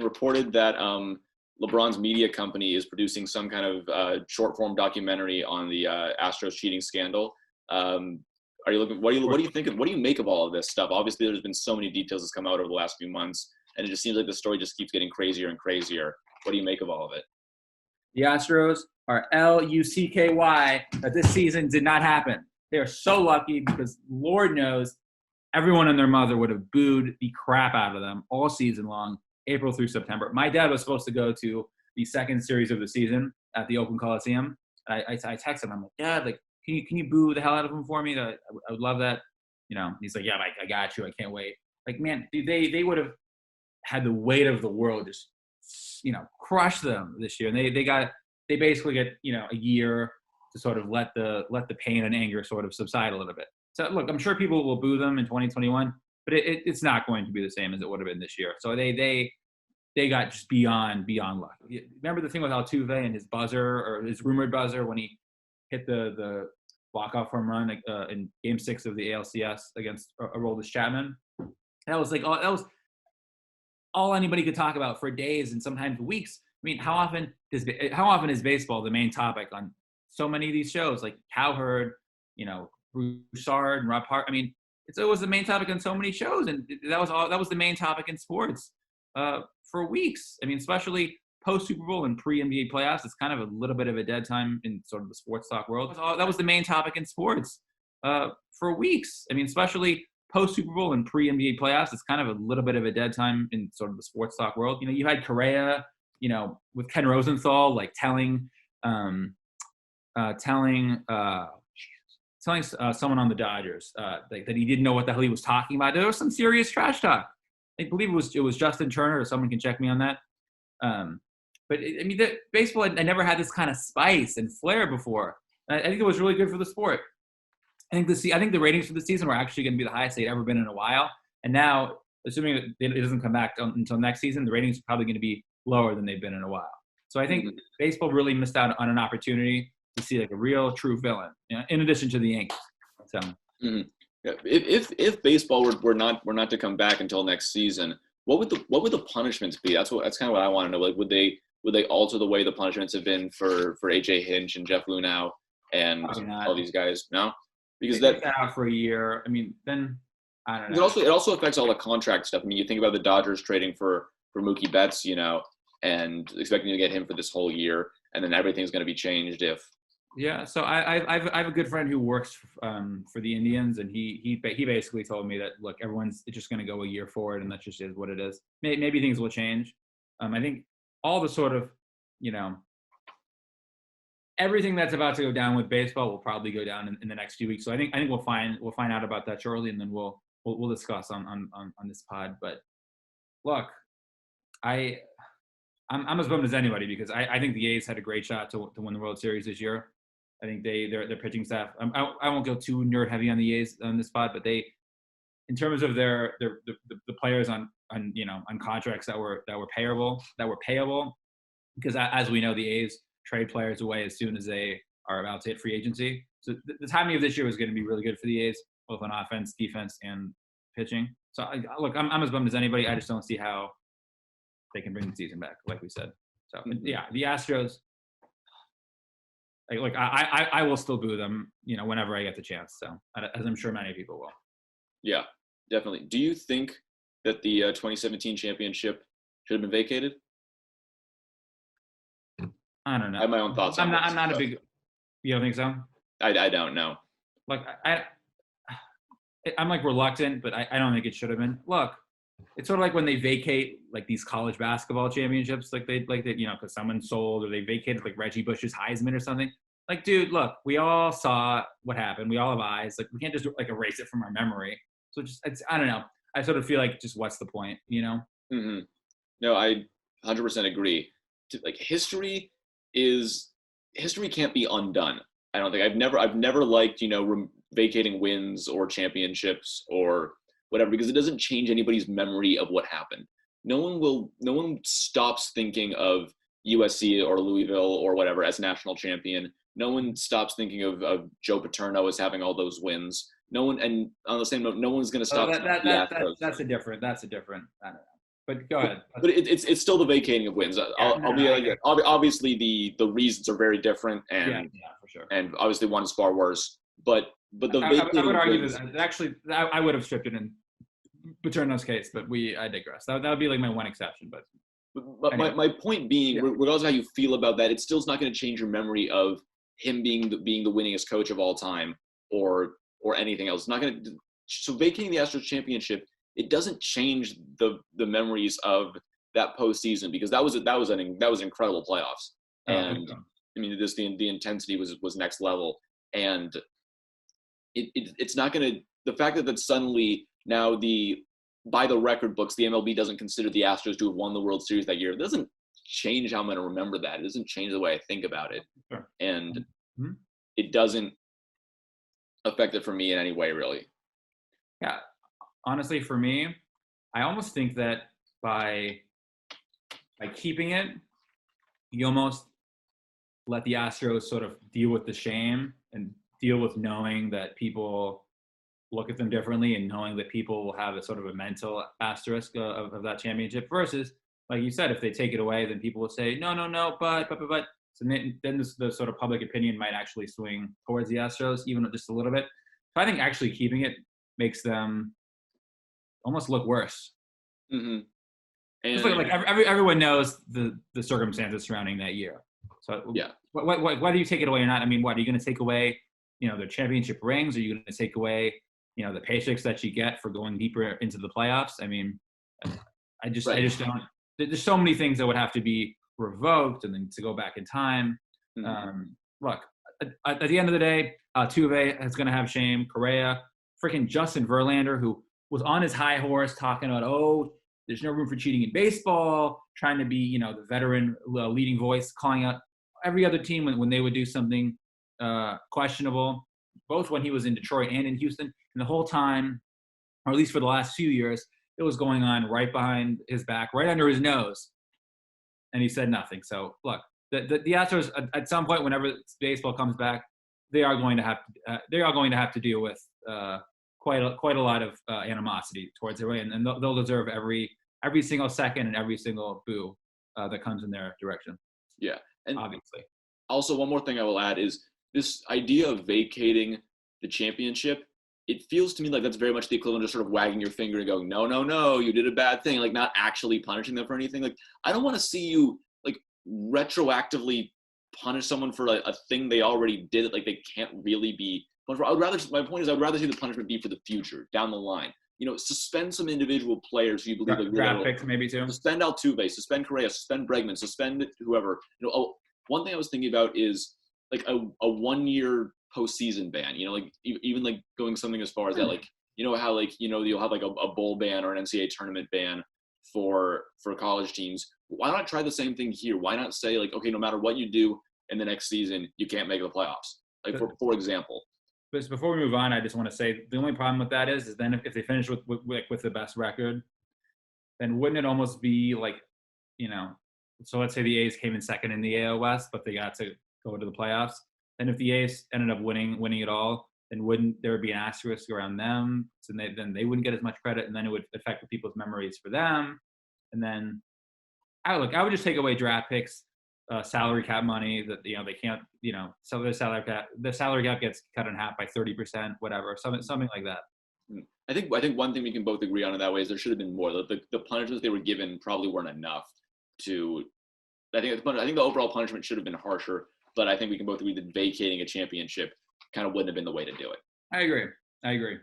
been reported that LeBron's media company is producing some kind of short form documentary on the Astros cheating scandal. Are you looking? What do you think? What do you make of all of this stuff? Obviously, there's been so many details that's come out over the last few months, and it just seems like the story just keeps getting crazier and crazier. What do you make of all of it? The Astros are L-U-C-K-Y that this season did not happen. They are so lucky because Lord knows everyone and their mother would have booed the crap out of them all season long, April through September. My dad was supposed to go to the second series of the season at the Oakland Coliseum. I texted him. I'm like, Dad, like, can you boo the hell out of him for me? I would love that. You know, he's like, yeah, Mike, I got you. I can't wait. Like, man, they would have had the weight of the world just, you know, crush them this year. And they basically get, you know, a year to sort of let the pain and anger sort of subside a little bit. So look, I'm sure people will boo them in 2021, but it's not going to be the same as it would have been this year. So they got just beyond luck. Remember the thing with Altuve and his buzzer or his rumored buzzer when he hit the walk-off home run in Game 6 of the ALCS against Aroldis Chapman? That was all anybody could talk about for days and sometimes weeks. I mean, how often is baseball the main topic on so many of these shows, like Cowherd, you know, Broussard and Rob Hart? I mean, it was the main topic on so many shows, and that was the main topic in sports for weeks. I mean, especially post Super Bowl and pre NBA playoffs, it's kind of a little bit of a dead time in sort of the sports talk world. That was the main topic in sports for weeks. I mean, especially post Super Bowl and pre NBA playoffs, it's kind of a little bit of a dead time in sort of the sports talk world. You know, you had Correa, you know, with Ken Rosenthal, like telling someone on the Dodgers that he didn't know what the hell he was talking about. There was some serious trash talk. I believe it was Justin Turner, or someone can check me on that. But I mean, baseball had never had this kind of spice and flair before. I think it was really good for the sport. I think the ratings for the season were actually going to be the highest they'd ever been in a while. And now, assuming it doesn't come back until next season, the ratings are probably going to be lower than they've been in a while. So I think baseball really missed out on an opportunity to see like a real, true villain, you know, in addition to the Yankees. So, yeah, if baseball were not to come back until next season, what would the punishments be? That's kind of what I want to know. Like, would they alter the way the punishments have been for AJ Hinch and Jeff Lunau and all these guys? No, because that out for a year. I mean, then I don't know. It also affects all the contract stuff. I mean, you think about the Dodgers trading for Mookie Betts, you know, and expecting to get him for this whole year, and then everything's going to be changed if. Yeah, so I have a good friend who works for the Indians, and he basically told me that, look, everyone's just going to go a year forward, and that just is what it is. Maybe things will change. I think all the sort of, you know, everything that's about to go down with baseball will probably go down in the next few weeks. So I think we'll find out about that shortly, and then we'll discuss on this pod. But look, I'm as bummed as anybody because I think the A's had a great shot to win the World Series this year. I think their pitching staff. I won't go too nerd heavy on the A's on this spot, but they, in terms of the players on contracts that were payable, because as we know, the A's trade players away as soon as they are about to hit free agency. So the timing of this year was going to be really good for the A's, both on offense, defense, and pitching. So look, I'm as bummed as anybody. I just don't see how they can bring the season back, like we said. So yeah, the Astros. Like I will still boo them, you know, whenever I get the chance. So as I'm sure many people will. Yeah, definitely. Do you think that the 2017 championship should have been vacated? I don't know. I have my own thoughts. I'm not a big. You don't think so? I don't know. Like I'm like reluctant, but I don't think it should have been. Look, it's sort of like when they vacate like these college basketball championships, like they you know, because someone sold, or they vacated like Reggie Bush's Heisman or something. Like, dude, look, we all saw what happened. We all have eyes. Like, we can't just like erase it from our memory. So I don't know. I sort of feel like just what's the point, you know? Mm-hmm. No, I 100% agree. Like, history can't be undone. I don't think I've never liked, you know, vacating wins or championships or whatever, because it doesn't change anybody's memory of what happened. No one stops thinking of USC or Louisville or whatever as national champion. No one stops thinking of Joe Paterno as having all those wins. No one, and on the same note, no one's going to stop. That's a different. I don't know. But go ahead. But it's still the vacating of wins. I'll be like, obviously the reasons are very different, and for sure. And obviously one is far worse. But the I would argue that actually I would have stripped it in Paterno's case, but I digress. That would be like my one exception. But anyway. my point being, regardless of how you feel about that, it's still not going to change your memory of him being the winningest coach of all time, or anything else. It's not going to. So vacating the Astros championship, it doesn't change the memories of that postseason, because that was incredible playoffs, and I mean the intensity was next level, and it's not going to, the fact that suddenly now by the record books the MLB doesn't consider the Astros to have won the World Series that year, it doesn't change how I'm going to remember that. It doesn't change the way I think about it, and it doesn't affect it for me in any way, really. Yeah, honestly, for me, I almost think that by keeping it, you almost let the Astros sort of deal with the shame and deal with knowing that people look at them differently, and knowing that people will have a sort of a mental asterisk of that championship, versus, like you said, if they take it away, then people will say, no, but. So then the sort of public opinion might actually swing towards the Astros, even just a little bit. So I think actually keeping it makes them almost look worse. Mm-hmm. And like everyone knows the circumstances surrounding that year. So whether you take it away or not, I mean, what are you going to take away? Their championship rings? Are you going to take away, the paychecks that you get for going deeper into the playoffs? I mean, I just don't. There's so many things that would have to be revoked, and then to go back in time. Mm-hmm. Look, at the end of the day, Tuve is going to have shame. Correa, freaking Justin Verlander, who was on his high horse talking about, there's no room for cheating in baseball, trying to be, the veteran leading voice, calling out every other team when they would do something questionable, both when he was in Detroit and in Houston. And the whole time, or at least for the last few years, it was going on right behind his back, right under his nose. And he said nothing. So look, the Astros at some point, whenever baseball comes back, they are going to have to deal with quite a lot of animosity towards everyone, and they'll deserve every single second and every single boo that comes in their direction. Yeah, and obviously. Also, one more thing I will add is this idea of vacating the championship. It feels to me like that's very much the equivalent of sort of wagging your finger and going, no, you did a bad thing, like not actually punishing them for anything. Like, I don't want to see you like retroactively punish someone for a thing they already did that like they can't really be punished for. My point is, I'd rather see the punishment be for the future, down the line. Suspend some individual players who you believe like draft picks maybe too. Suspend Altuve, suspend Correa, suspend Bregman, suspend whoever. One thing I was thinking about is like a 1-year postseason ban, like even like going something as far as that, like, how like, you'll have like a bowl ban or an NCAA tournament ban for college teams. Why not try the same thing here? Why not say like, okay, no matter what you do in the next season, you can't make the playoffs, like for example. But before we move on, I just want to say the only problem with that is then if they finish with the best record, then wouldn't it almost be like, so let's say the A's came in second in the AL West, but they got to go into the playoffs. And if the A's ended up winning it all, then wouldn't there be an asterisk around them? So then they wouldn't get as much credit, and then it would affect people's memories for them. And then I would just take away draft picks, salary cap money that they can't, so the salary cap gets cut in half by 30%, whatever, something like that. I think one thing we can both agree on in that way is there should have been more. The punishments they were given probably weren't enough to. I think the overall punishment should have been harsher. But I think we can both agree that vacating a championship kind of wouldn't have been the way to do it. I agree.